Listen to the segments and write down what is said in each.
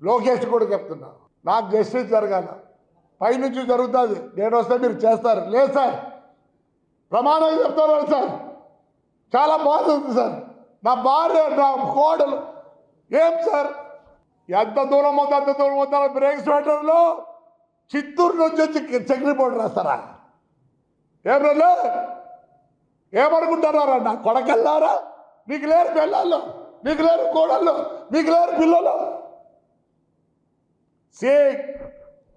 లోకేష్ కూడా చెప్తున్నా, నాకు జస్టిస్ జరగాల, పైనుంచి జరుగుతుంది, నేను వస్తే మీరు చేస్తారు. లేదు సార్, ప్రమాణం చెప్తున్నారు సార్, చాలా బాధ ఉంది సార్, నా భార్య నా కోడలు. ఏం సార్, ఎంత దూరం అవుతా అంత దూరం అవుతా బ్రేక్స్ పెట్టడంలో చిత్తూరు నుంచి వచ్చి చెక్ రిపోర్ట్ రాస్తారా? ఏం రోజు ఏమనుకుంటున్నారా? నా కొడకెళ్ళారా? మీకు లేరు పిల్లలు, మీకు లేరు కోడళ్ళు, మీకు లేరు పిల్లలు.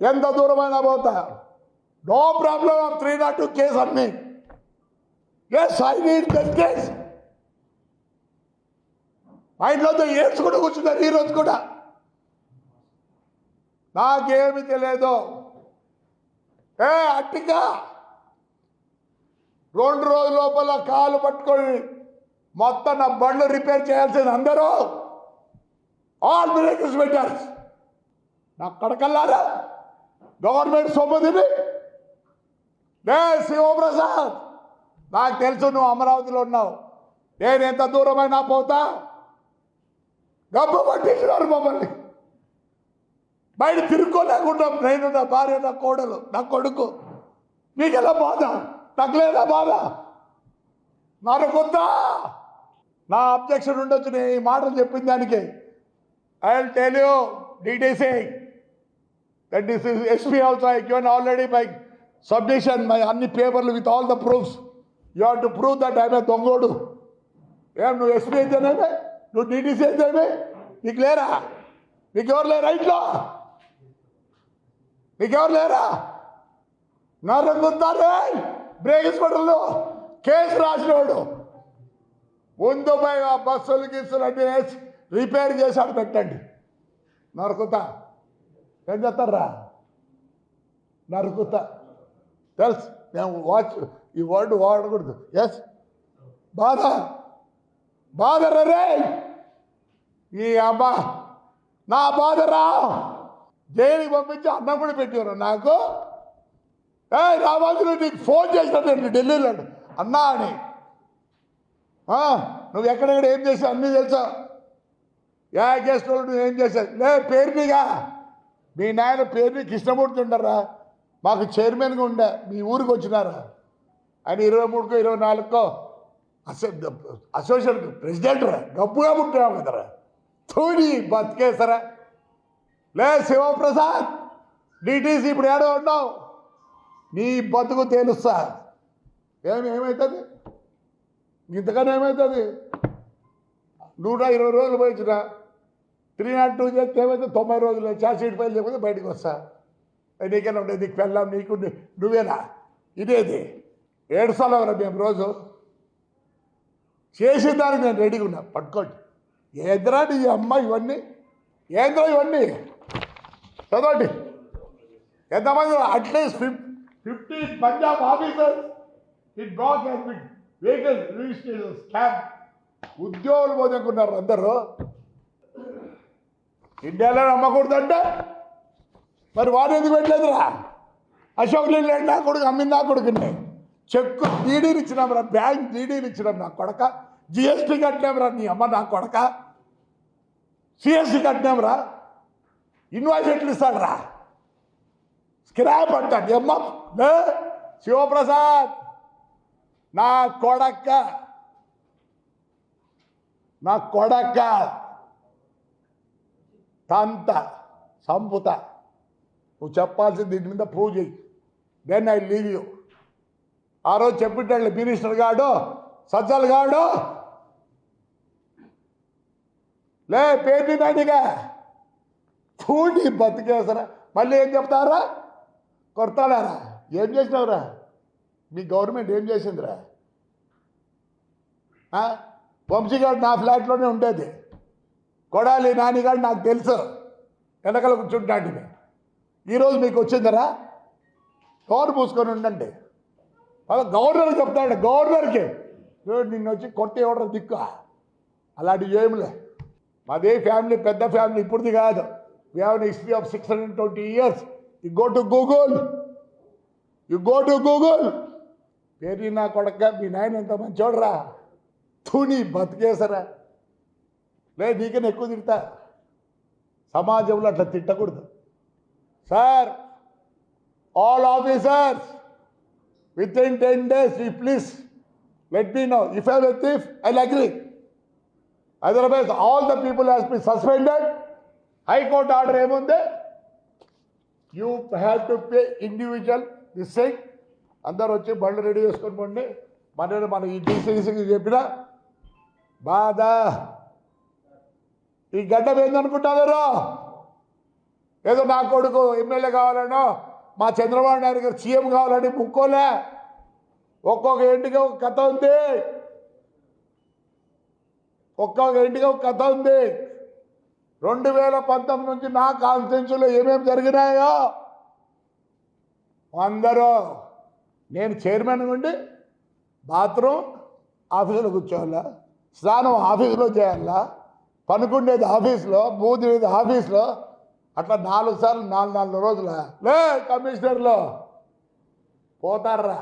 ఎంత దూరమైనా పోతా, నో ప్రాబ్లం ఆఫ్ 302 కేసు అన్ని. Yes, I need that case. మా ఇంట్లో ఏడ్చుకుంటూ కూర్చున్నారు ఈరోజు కూడా. నాకేమి తెలియదు. అట్టిగా 2 రోజుల లోపల కాలు పట్టుకొని మొత్తం నా బండ్లు రిపేర్ చేయాల్సింది అందరూ. ఆల్ మిరేకల్స్ పెట్టారు. నా కడకల్లారా గవర్నమెంట్ సొమ్ముదిని. శివప్రసాద్, నాకు తెలుసు నువ్వు అమరావతిలో ఉన్నావు, నేను ఎంత దూరమైనా పోతా. గబ్బు పట్టించినారు మమ్మల్ని, బయట తిరుక్కోలేకుండా నేను, నా భార్య, నా కోడలు, నా కొడుకు. నీకెలా బాధ? తగ్గలేదా బాధ? నరకొద్దా? నా అబ్జెక్షన్ ఉండొచ్చు నేను ఈ మాటలు చెప్పిన దానికి. I will tell you DTC that this is SP also I given already by submission my అన్ని పేపర్లు with all the proofs. You have to prove that I am a దొంగోడు. ఏం నువ్వు SP అయితేనేమే, నువ్వు DTC అయితేనే, నీకు లేరా? నీకెవరు లేరా ఇంట్లో? నీకెవరు లేరా? నరగుతారే బ్రేక్స్ పడల్లో కేసు రాసినోడు ముందు పోయి ఆ బస్సులు గీసులు అన్నీ వేసి రిపేర్ చేశాడు పెట్టండి. నరుకుతా ఏం చేస్తారా? నరుకుతా తెలుసు. నేను ఈ వర్డ్ వాడకూడదు. ఎస్, బాధ బాధరా ఈ అమ్మా, నా బాధరా. జైలుకి పంపించి అన్నం కూడా పెట్టారు నాకు. రావాల్సిన నీకు ఫోన్ చేసినట్టు ఢిల్లీలో అన్నా అని. నువ్వు ఎక్కడెక్కడ ఏం చేసావు అన్నీ తెలుసా? కేసులో నువ్వు ఏం చేశావు? లే పేరునిగా మీ నాయన పేరుని కృష్ణమూర్తి ఉండరా, మాకు చైర్మన్గా ఉండే, మీ ఊరికి వచ్చినారా ఆయన 23కో 24కో అసోసియేషన్ ప్రెసిడెంట్ రా, గబ్బుగా పుట్టినావు కదరా. తోడి బతికేసరా. లే శివప్రసాద్, DTC ఇప్పుడు ఏడో ఉన్నావు, నీ బతుకు తెలుస్తా. ఏమవుతుంది ఇంతకన్నా? ఏమవుతుంది? 120 రోజులు పోయించిన 302 చేస్తే ఏమైతే 90 రోజులు ఛార్జ్ షీట్ ఫైల్ లేకపోతే బయటకు వస్తా. నీకైనా ఉండేది, నీకు పెళ్ళాం, నీకు నువ్వేనా? ఇదేది ఏడుస్తారా మేము రోజు చేసిన దానికి నేను రెడీగా ఉన్నా. పట్టుకోండి. ఏంద్రా నీ అమ్మ ఇవన్నీ? ఏంద్రా ఇవన్నీ? చదవండి ఎంతమంది. At least 50 Punjab officers in black vehicle registration scam. ఉద్యోగులు పోదనుకున్నారు అందరూ. ఇండియాలో నమ్మకూడదంటే మరి వాడు ఎందుకు పెట్టలేదురా? అశోక్ లీలాండ్ నా కొడుకు అమ్మింది, నా కొడుకుని చెక్కు డీడీలు ఇచ్చినాం రా, బ్యాంక్ డీడీలు ఇచ్చినాం నా కొడక. GST కట్టినాం రా నీ అమ్మ నా కొడక. CST కట్టినాం రా. ఇన్వాయిస్ ఎట్లు ఇస్తాడు రా? స్క్రాప్ అంటాడు అమ్మ. శివప్రసాద్ నా కొడక, నా కొడక తంత సంపుత. నువ్వు చెప్పాల్సింది దీని మీద ప్రూవ్ చేయి, దెన్ ఐ లీవ్ యూ. ఆ రోజు చెప్పిట్టాడు మినిస్టర్ గాడు, సజ్జల్ గాడు. లే పేరు నానిగా చూడి బతికేసరా. మళ్ళీ ఏం చెప్తారా? కొడతాడారా? ఏం చేసినావురా? మీ గవర్నమెంట్ ఏం చేసిందిరా? వంశీగాడు నా ఫ్లాట్లోనే ఉండేది, కొడాలి నానిగాడు నాకు తెలుసు, వెనకాల కూర్చుంటాంటి. ఈరోజు మీకు వచ్చిందరా? నోరు పూసుకొని ఉండండి. గవర్నర్ చెప్తాడు, గవర్నర్కి నిన్ను వచ్చి కొట్టి ఇవ్వడం దిక్కు. అలాంటివి ఏమిలే. మాదే ఫ్యామిలీ, పెద్ద ఫ్యామిలీ, ఇప్పుడుది కాదు. We have history of 620 years. You go to Google. పేరు నా కొడక, మీ నాయన ఎంత మంచోడరా. తుని బతికేసరా. లే నీకన్నా ఎక్కువ తిడతా. సమాజంలో అట్లా తిట్టకూడదు sir. All officers within 10 days you please let me know. If I am a thief, I'll agree. Otherwise all the people has been suspended. High court order ఏముంది, you have to pay individual this thing. అందరు వచ్చి బండ్లు ready చేసుకొని పోండి. మన ఈ డీసీసీకి చెప్పిన బాధ ఈ గడ్డ ఏందనుకుంటున్నారు. ఏదో నా కొడుకు ఎమ్మెల్యే కావాలనో మా చంద్రబాబు నాయుడు గారు సీఎం కావాలని ముక్కోలే. ఒక్కొక్క ఇంటికి ఒక కథ ఉంది, ఒక్కొక్క ఇంటికి ఒక కథ ఉంది. 2019 నుంచి నా కాన్స్టిట్యూన్సీలో ఏమేమి జరిగినాయో అందరూ, నేను చైర్మన్ ఉండి బాత్రూమ్ ఆఫీసులో కూర్చోవాలా, స్నానం ఆఫీసులో చేయాలా, పనుకుండేది ఆఫీస్లో, మూదినేది ఆఫీస్లో, అట్లా 4 సార్లు 4 రోజుల లే కమిషనర్లో పోతారా.